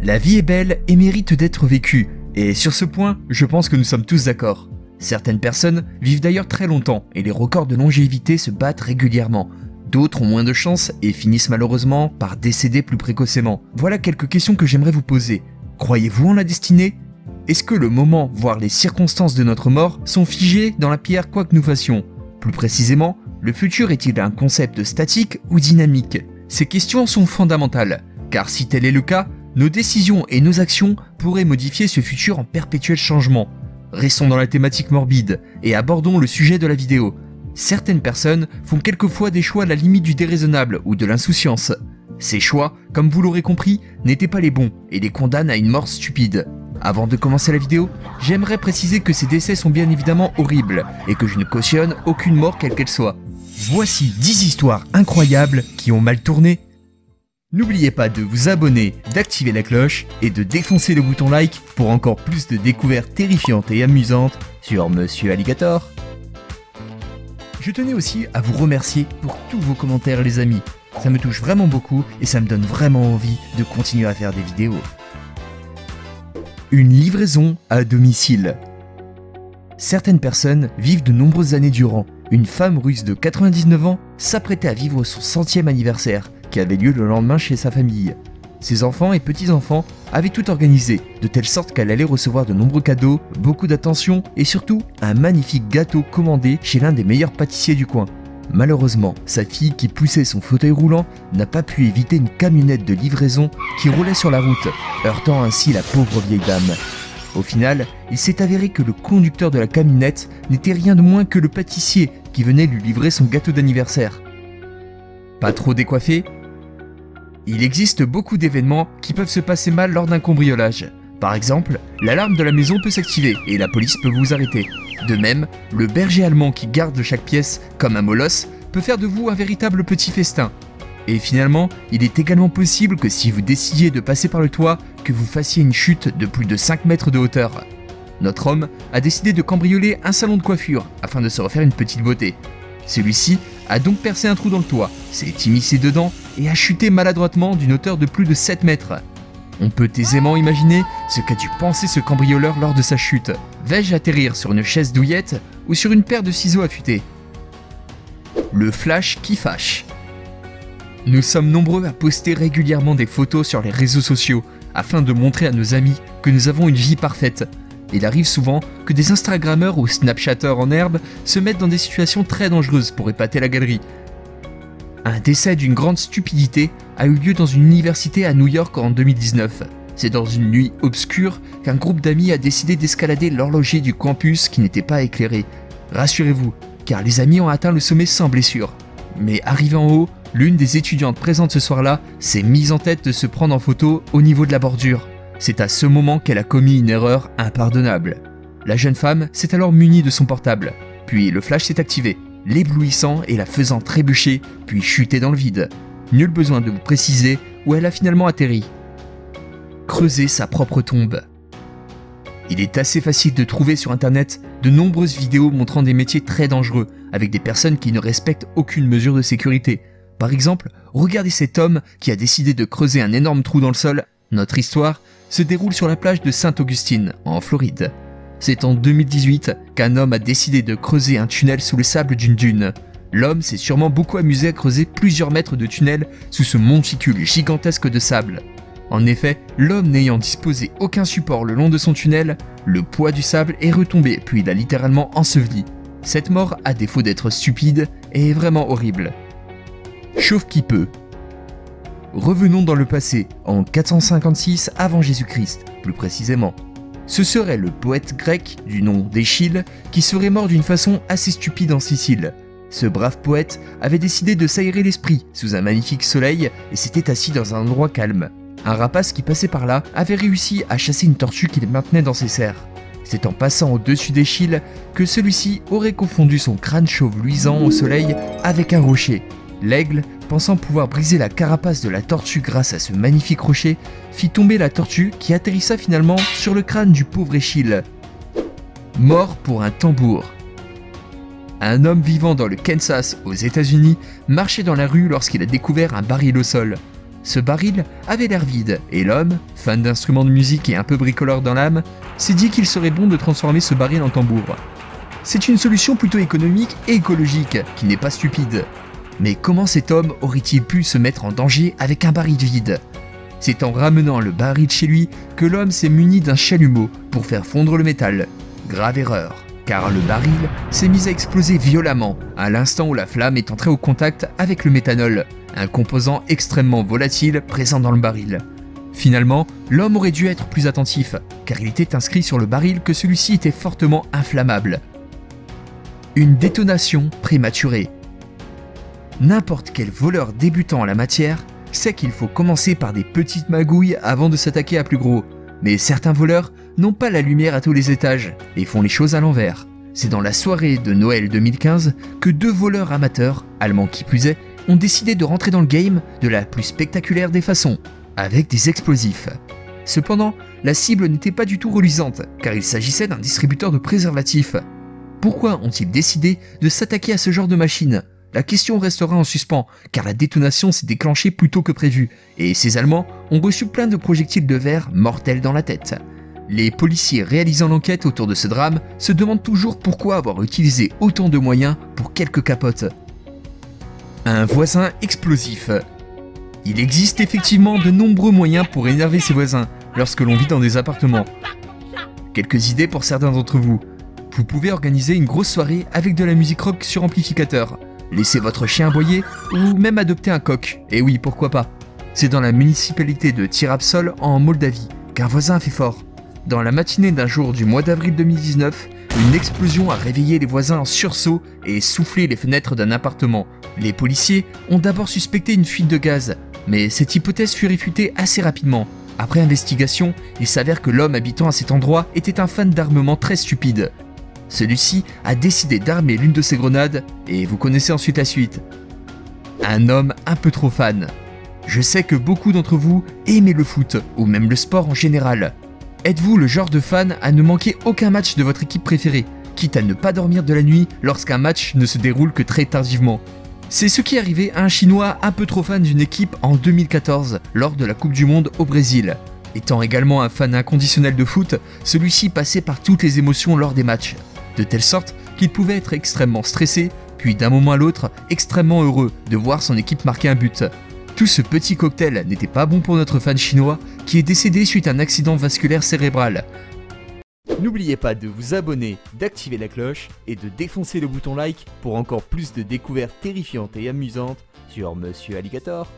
La vie est belle et mérite d'être vécue, et sur ce point, je pense que nous sommes tous d'accord. Certaines personnes vivent d'ailleurs très longtemps et les records de longévité se battent régulièrement. D'autres ont moins de chance et finissent malheureusement par décéder plus précocement. Voilà quelques questions que j'aimerais vous poser. Croyez-vous en la destinée ? Est-ce que le moment, voire les circonstances de notre mort sont figées dans la pierre quoi que nous fassions ? Plus précisément, le futur est-il un concept statique ou dynamique ? Ces questions sont fondamentales, car si tel est le cas, nos décisions et nos actions pourraient modifier ce futur en perpétuel changement. Restons dans la thématique morbide et abordons le sujet de la vidéo. Certaines personnes font quelquefois des choix à la limite du déraisonnable ou de l'insouciance. Ces choix, comme vous l'aurez compris, n'étaient pas les bons et les condamnent à une mort stupide. Avant de commencer la vidéo, j'aimerais préciser que ces décès sont bien évidemment horribles et que je ne cautionne aucune mort quelle qu'elle soit. Voici 10 histoires incroyables qui ont mal tourné. N'oubliez pas de vous abonner, d'activer la cloche et de défoncer le bouton like pour encore plus de découvertes terrifiantes et amusantes sur Monsieur Alligator. Je tenais aussi à vous remercier pour tous vos commentaires les amis. Ça me touche vraiment beaucoup et ça me donne vraiment envie de continuer à faire des vidéos. Une livraison à domicile. Certaines personnes vivent de nombreuses années durant. Une femme russe de 99 ans s'apprêtait à vivre son 100e anniversaire, qui avait lieu le lendemain chez sa famille. Ses enfants et petits-enfants avaient tout organisé, de telle sorte qu'elle allait recevoir de nombreux cadeaux, beaucoup d'attention et surtout un magnifique gâteau commandé chez l'un des meilleurs pâtissiers du coin. Malheureusement, sa fille qui poussait son fauteuil roulant n'a pas pu éviter une camionnette de livraison qui roulait sur la route, heurtant ainsi la pauvre vieille dame. Au final, il s'est avéré que le conducteur de la camionnette n'était rien de moins que le pâtissier qui venait lui livrer son gâteau d'anniversaire. Pas trop décoiffé ? Il existe beaucoup d'événements qui peuvent se passer mal lors d'un cambriolage. Par exemple, l'alarme de la maison peut s'activer et la police peut vous arrêter. De même, le berger allemand qui garde chaque pièce comme un molosse peut faire de vous un véritable petit festin. Et finalement, il est également possible que si vous décidiez de passer par le toit, que vous fassiez une chute de plus de 5 mètres de hauteur. Notre homme a décidé de cambrioler un salon de coiffure afin de se refaire une petite beauté. Celui-ci a donc percé un trou dans le toit, s'est immiscé dedans et a chuté maladroitement d'une hauteur de plus de 7 mètres. On peut aisément imaginer ce qu'a dû penser ce cambrioleur lors de sa chute. Vais-je atterrir sur une chaise douillette ou sur une paire de ciseaux affûtés ? Le flash qui fâche. Nous sommes nombreux à poster régulièrement des photos sur les réseaux sociaux afin de montrer à nos amis que nous avons une vie parfaite. Il arrive souvent que des Instagrammeurs ou Snapchatteurs en herbe se mettent dans des situations très dangereuses pour épater la galerie. Un décès d'une grande stupidité a eu lieu dans une université à New York en 2019. C'est dans une nuit obscure qu'un groupe d'amis a décidé d'escalader l'horloger du campus qui n'était pas éclairé. Rassurez-vous, car les amis ont atteint le sommet sans blessure. Mais arrivé en haut, l'une des étudiantes présentes ce soir-là s'est mise en tête de se prendre en photo au niveau de la bordure. C'est à ce moment qu'elle a commis une erreur impardonnable. La jeune femme s'est alors munie de son portable, puis le flash s'est activé, l'éblouissant et la faisant trébucher, puis chuter dans le vide. Nul besoin de vous préciser où elle a finalement atterri. Creuser sa propre tombe. Il est assez facile de trouver sur internet de nombreuses vidéos montrant des métiers très dangereux, avec des personnes qui ne respectent aucune mesure de sécurité. Par exemple, regardez cet homme qui a décidé de creuser un énorme trou dans le sol. Notre histoire se déroule sur la plage de Sainte-Augustine, en Floride. C'est en 2018 qu'un homme a décidé de creuser un tunnel sous le sable d'une dune. L'homme s'est sûrement beaucoup amusé à creuser plusieurs mètres de tunnel sous ce monticule gigantesque de sable. En effet, l'homme n'ayant disposé aucun support le long de son tunnel, le poids du sable est retombé puis il a littéralement enseveli. Cette mort, à défaut d'être stupide, est vraiment horrible. Chauffe qui peut. Revenons dans le passé, en 456 avant Jésus-Christ, plus précisément. Ce serait le poète grec du nom d'Échille qui serait mort d'une façon assez stupide en Sicile. Ce brave poète avait décidé de s'aérer l'esprit sous un magnifique soleil et s'était assis dans un endroit calme. Un rapace qui passait par là avait réussi à chasser une tortue qu'il maintenait dans ses serres. C'est en passant au-dessus d'Échille que celui-ci aurait confondu son crâne chauve luisant au soleil avec un rocher. L'aigle, pensant pouvoir briser la carapace de la tortue grâce à ce magnifique rocher, fit tomber la tortue qui atterrissa finalement sur le crâne du pauvre Échille. Mort pour un tambour. Un homme vivant dans le Kansas aux États-Unis marchait dans la rue lorsqu'il a découvert un baril au sol. Ce baril avait l'air vide, et l'homme, fan d'instruments de musique et un peu bricoleur dans l'âme, s'est dit qu'il serait bon de transformer ce baril en tambour. C'est une solution plutôt économique et écologique, qui n'est pas stupide. Mais comment cet homme aurait-il pu se mettre en danger avec un baril vide? C'est en ramenant le baril chez lui que l'homme s'est muni d'un chalumeau pour faire fondre le métal. Grave erreur, car le baril s'est mis à exploser violemment à l'instant où la flamme est entrée au contact avec le méthanol, un composant extrêmement volatile présent dans le baril. Finalement, l'homme aurait dû être plus attentif, car il était inscrit sur le baril que celui-ci était fortement inflammable. Une détonation prématurée. N'importe quel voleur débutant en la matière sait qu'il faut commencer par des petites magouilles avant de s'attaquer à plus gros. Mais certains voleurs n'ont pas la lumière à tous les étages et font les choses à l'envers. C'est dans la soirée de Noël 2015 que 2 voleurs amateurs, allemands qui plus est, ont décidé de rentrer dans le game de la plus spectaculaire des façons, avec des explosifs. Cependant, la cible n'était pas du tout reluisante, car il s'agissait d'un distributeur de préservatifs. Pourquoi ont-ils décidé de s'attaquer à ce genre de machine? La question restera en suspens, car la détonation s'est déclenchée plus tôt que prévu, et ces Allemands ont reçu plein de projectiles de verre mortels dans la tête. Les policiers réalisant l'enquête autour de ce drame se demandent toujours pourquoi avoir utilisé autant de moyens pour quelques capotes. Un voisin explosif. Il existe effectivement de nombreux moyens pour énerver ses voisins lorsque l'on vit dans des appartements. Quelques idées pour certains d'entre vous. Vous pouvez organiser une grosse soirée avec de la musique rock sur amplificateur. Laissez votre chien aboyer ou même adopter un coq. Et oui, pourquoi pas. C'est dans la municipalité de Tirapsol en Moldavie qu'un voisin a fait fort. Dans la matinée d'un jour du mois d'avril 2019, une explosion a réveillé les voisins en sursaut et soufflé les fenêtres d'un appartement. Les policiers ont d'abord suspecté une fuite de gaz, mais cette hypothèse fut réfutée assez rapidement. Après investigation, il s'avère que l'homme habitant à cet endroit était un fan d'armement très stupide. Celui-ci a décidé d'armer l'une de ses grenades, et vous connaissez ensuite la suite. Un homme un peu trop fan. Je sais que beaucoup d'entre vous aimez le foot, ou même le sport en général. Êtes-vous le genre de fan à ne manquer aucun match de votre équipe préférée, quitte à ne pas dormir de la nuit lorsqu'un match ne se déroule que très tardivement? C'est ce qui est arrivé à un Chinois un peu trop fan d'une équipe en 2014, lors de la Coupe du Monde au Brésil. Étant également un fan inconditionnel de foot, celui-ci passait par toutes les émotions lors des matchs, de telle sorte qu'il pouvait être extrêmement stressé, puis d'un moment à l'autre extrêmement heureux de voir son équipe marquer un but. Tout ce petit cocktail n'était pas bon pour notre fan chinois qui est décédé suite à un accident vasculaire cérébral. N'oubliez pas de vous abonner, d'activer la cloche et de défoncer le bouton like pour encore plus de découvertes terrifiantes et amusantes sur Monsieur Alligator.